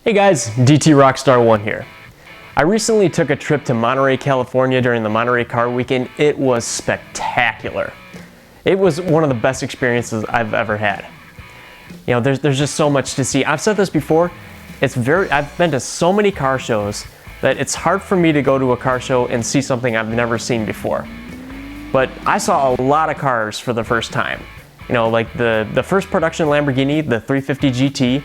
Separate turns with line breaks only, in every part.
Hey guys, DT Rockstar 1 here. I recently took a trip to Monterey, California during the Monterey Car Weekend. It was spectacular. It was one of the best experiences I've ever had. You know, there's just so much to see. I've said this before, I've been to so many car shows that it's hard for me to go to a car show and see something I've never seen before. But I saw a lot of cars for the first time. You know, like the first production Lamborghini, the 350 GT,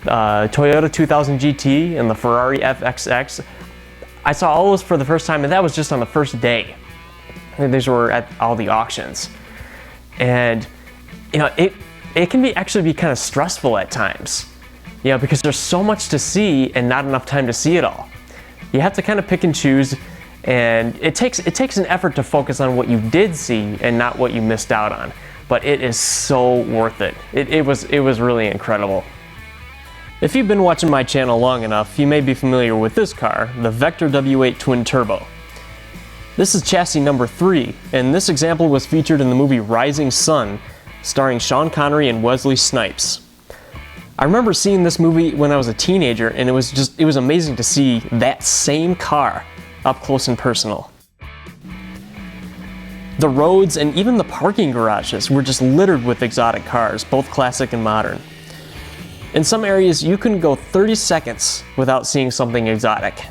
Toyota 2000 GT, and the Ferrari FXX. I saw all those for the first time, and that was just on the first day. And these were at all the auctions. And, you know, it can actually be kind of stressful at times, you know, because there's so much to see and not enough time to see it all. You have to kind of pick and choose, and it takes an effort to focus on what you did see and not what you missed out on. But it is so worth it. It was really incredible. If you've been watching my channel long enough, you may be familiar with this car, the Vector W8 Twin Turbo. This is chassis number 3, and this example was featured in the movie Rising Sun, starring Sean Connery and Wesley Snipes. I remember seeing this movie when I was a teenager, and it was amazing to see that same car up close and personal. The roads and even the parking garages were just littered with exotic cars, both classic and modern. In some areas, you couldn't go 30 seconds without seeing something exotic.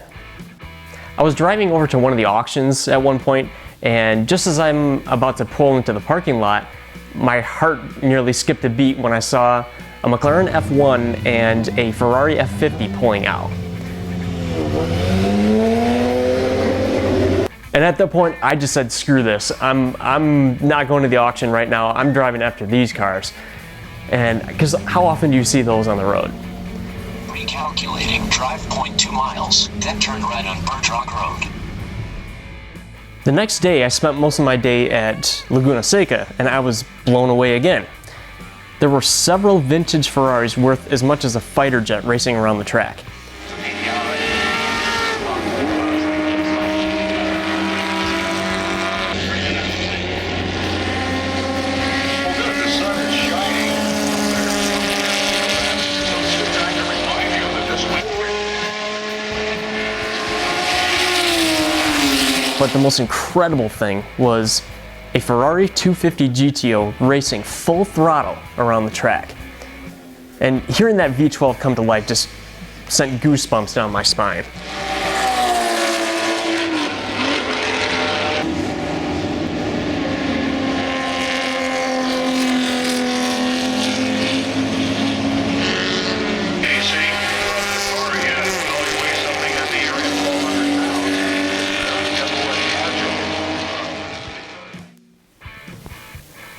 I was driving over to one of the auctions at one point, and just as I'm about to pull into the parking lot, my heart nearly skipped a beat when I saw a McLaren F1 and a Ferrari F50 pulling out. And at that point, I just said, screw this. I'm not going to the auction right now. I'm driving after these cars. And because how often do you see those on the road?
Recalculating, drive 0.2 miles, then turn right on Birch Rock Road.
The next day, I spent most of my day at Laguna Seca, and I was blown away again. There were several vintage Ferraris worth as much as a fighter jet racing around the track. But the most incredible thing was a Ferrari 250 GTO racing full throttle around the track. And hearing that V12 come to life just sent goosebumps down my spine.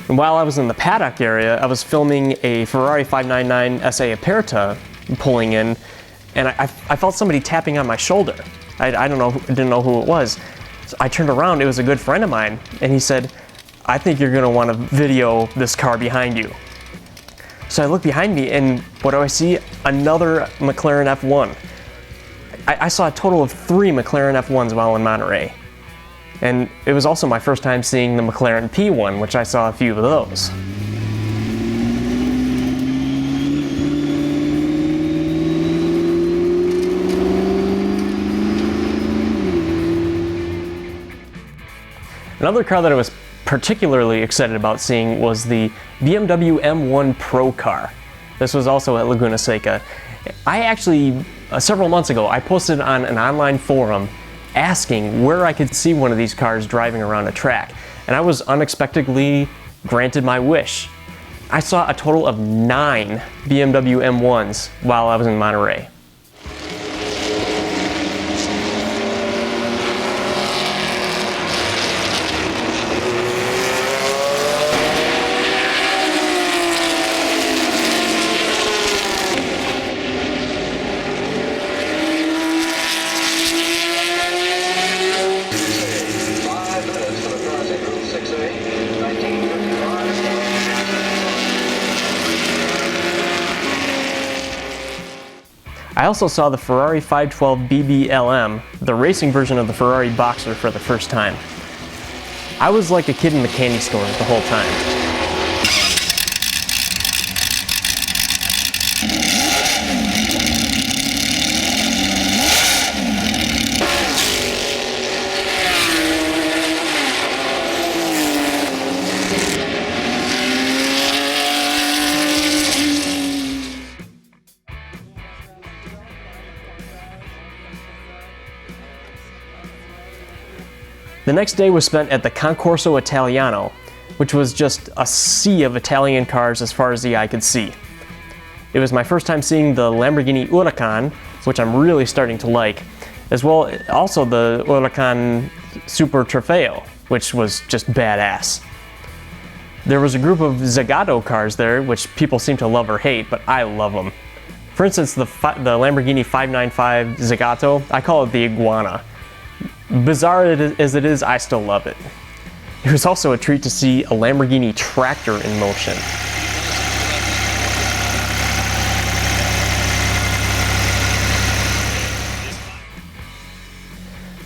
And while I was in the paddock area, I was filming a Ferrari 599 SA Aperta pulling in, and I felt somebody tapping on my shoulder. I didn't know who it was. So I turned around, it was a good friend of mine, and he said, "I think you're gonna wanna video this car behind you." So I look behind me, and what do I see? Another McLaren F1. I saw a total of 3 McLaren F1s while in Monterey. And it was also my first time seeing the McLaren P1, which I saw a few of those. Another car that I was particularly excited about seeing was the BMW M1 Pro car. This was also at Laguna Seca. I actually, several months ago, I posted on an online forum asking where I could see one of these cars driving around a track, and I was unexpectedly granted my wish. I saw a total of 9 BMW M1s while I was in Monterey. I also saw the Ferrari 512 BBLM, the racing version of the Ferrari Boxer, for the first time. I was like a kid in the candy store the whole time. The next day was spent at the Concorso Italiano, which was just a sea of Italian cars as far as the eye could see. It was my first time seeing the Lamborghini Huracan, which I'm really starting to like, as well also the Huracan Super Trofeo, which was just badass. There was a group of Zagato cars there, which people seem to love or hate, but I love them. For instance, the Lamborghini 595 Zagato, I call it the Iguana. Bizarre as it is, I still love it. It was also a treat to see a Lamborghini tractor in motion.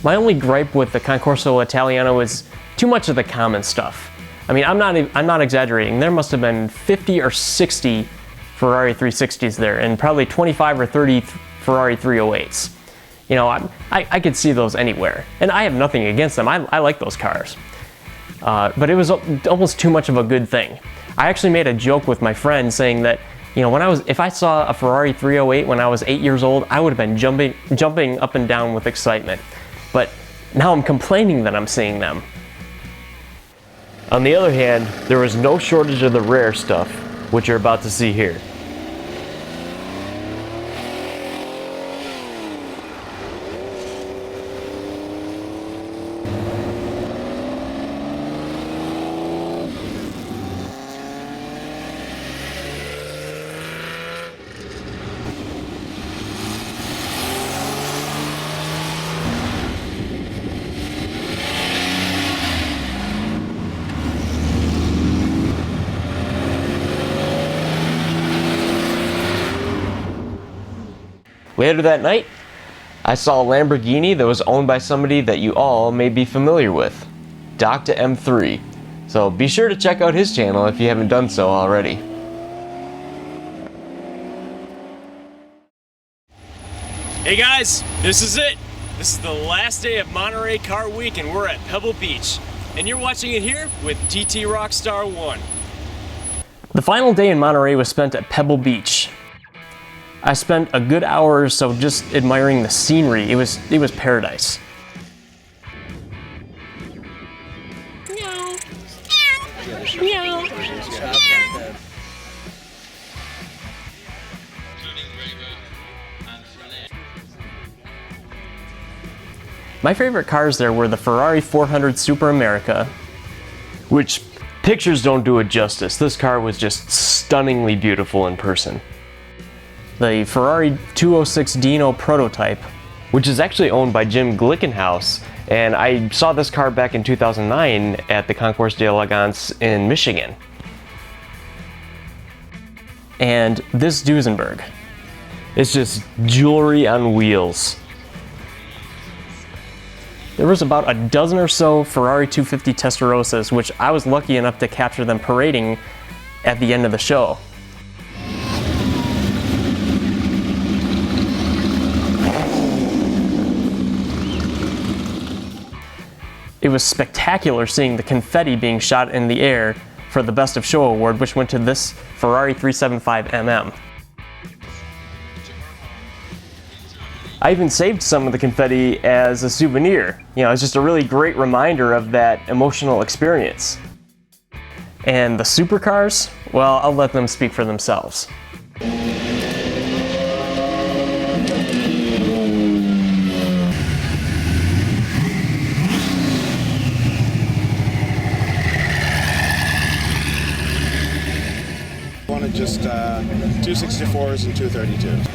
My only gripe with the Concorso Italiano is too much of the common stuff. I mean, I'm not exaggerating. There must have been 50 or 60 Ferrari 360s there, and probably 25 or 30 Ferrari 308s. You know, I could see those anywhere, and I have nothing against them. I like those cars. But it was almost too much of a good thing. I actually made a joke with my friend saying that, you know, if I saw a Ferrari 308 when I was 8 years old, I would have been jumping up and down with excitement. But now I'm complaining that I'm seeing them. On the other hand, there was no shortage of the rare stuff, which you're about to see here. Later that night, I saw a Lamborghini that was owned by somebody that you all may be familiar with, Dr. M3. So be sure to check out his channel if you haven't done so already.
Hey guys, this is it. This is the last day of Monterey Car Week and we're at Pebble Beach. And you're watching it here with TT Rockstar 1.
The final day in Monterey was spent at Pebble Beach. I spent a good hour or so just admiring the scenery. It was paradise. My favorite cars there were the Ferrari 400 Super America, which pictures don't do it justice. This car was just stunningly beautiful in person. The Ferrari 206 Dino prototype, which is actually owned by Jim Glickenhaus, and I saw this car back in 2009 at the Concours d'Elegance in Michigan. And this Duesenberg. It's just jewelry on wheels. There was about a dozen or so Ferrari 250 Testarossas, which I was lucky enough to capture them parading at the end of the show. It was spectacular seeing the confetti being shot in the air for the Best of Show award, which went to this Ferrari 375mm. I even saved some of the confetti as a souvenir. You know, it's just a really great reminder of that emotional experience. And the supercars, well, I'll let them speak for themselves.
Wanted just 264s and 232s.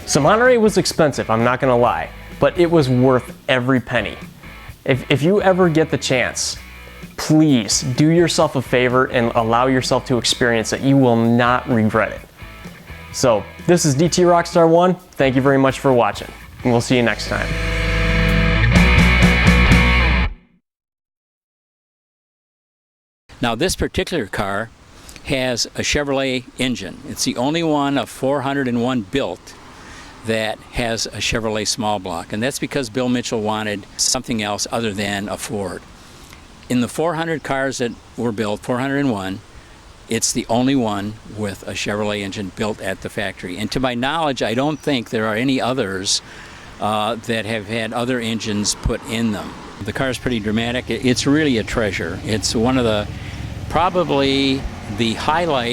So Monterey was expensive, I'm not gonna lie, but it was worth every penny. If you ever get the chance, Please do yourself a favor and allow yourself to experience it. You will not regret it. So this is DT Rockstar 1. Thank you very much for watching, and we'll see you next time.
Now this particular car has a Chevrolet engine. It's the only one of 401 built that has a Chevrolet small block, and that's because Bill Mitchell wanted something else other than a Ford. In the 400 cars that were built, 401, it's the only one with a Chevrolet engine built at the factory. And to my knowledge, I don't think there are any others that have had other engines put in them. The car is pretty dramatic. It's really a treasure. It's one of the, probably the highlight